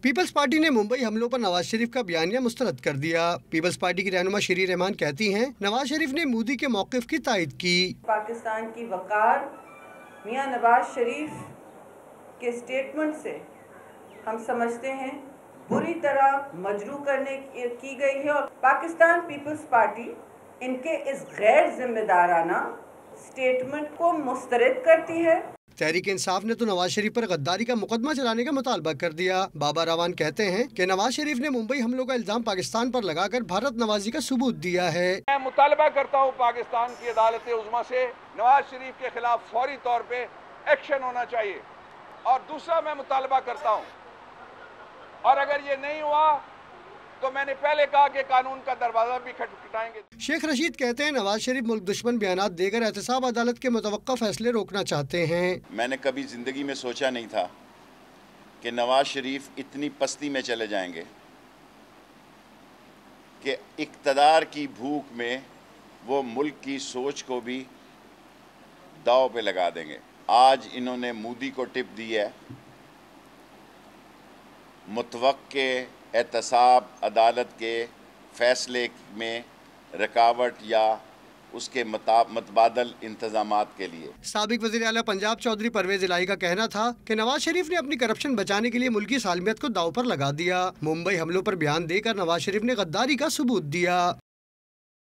Peoples party نے ممبئی حملوں پر نواز شریف کا بیانیہ مسترد کر دیا۔ پیپلز پارٹی کی رہنما شیری رحمان کہتی ہیں نواز شریف نے مودی کے موقف کی تائید کی۔ پاکستان کی وقار میاں نواز شریف کے سٹیٹمنٹ سے ہم سمجھتے ہیں بری طرح مجروح کرنے کی گئی ہے، اور پاکستان پیپلز پارٹی ان کے اس غیر ذمہ دارانہ سٹیٹمنٹ کو مسترد کرتی ہے۔ تحریک انصاف نے تو نواز شریف پر غداری کا مقدمہ چلانے کا مطالبہ کر دیا۔ بابا راون کہتے ہیں کہ نواز شریف نے ممبئی حملوں کا الزام پاکستان پر لگا کر بھارت نوازی کا ثبوت دیا ہے۔ میں مطالبہ کرتا ہوں پاکستان کی عدالت عظمیٰ سے نواز شریف کے خلاف فوری طور پہ ایکشن ہونا چاہیے، اور دوسرا میں مطالبہ کرتا ہوں، اور اگر یہ نہیں ہوا تو میں نے پہلے کہا کہ قانون کا دروازہ بھی کھٹکھٹائیں گے۔ شیخ رشید کہتے ہیں نواز شریف ملک دشمن بیانات دے کر احتساب عدالت کے متوقع فیصلے روکنا چاہتے ہیں۔ میں نے کبھی زندگی میں سوچا نہیں تھا کہ نواز شریف اتنی پستی میں چلے جائیں گے کہ اقتدار کی بھوک میں وہ ملک کی سوچ کو بھی داؤ پہ لگا دیں گے۔ آج انہوں نے مودی کو ٹپ دی ہے، متوقع احتساب عدالت کے فیصلے میں رکاوٹ یا اس کے متبادل انتظامات کے لیے۔ سابق وزیر اعلیٰ پنجاب چودھری پرویز الہی کا کہنا تھا کہ نواز شریف نے اپنی کرپشن بچانے کے لیے ملکی سالمیت کو داؤ پر لگا دیا۔ ممبئی حملوں پر بیان دے کر نواز شریف نے غداری کا ثبوت دیا۔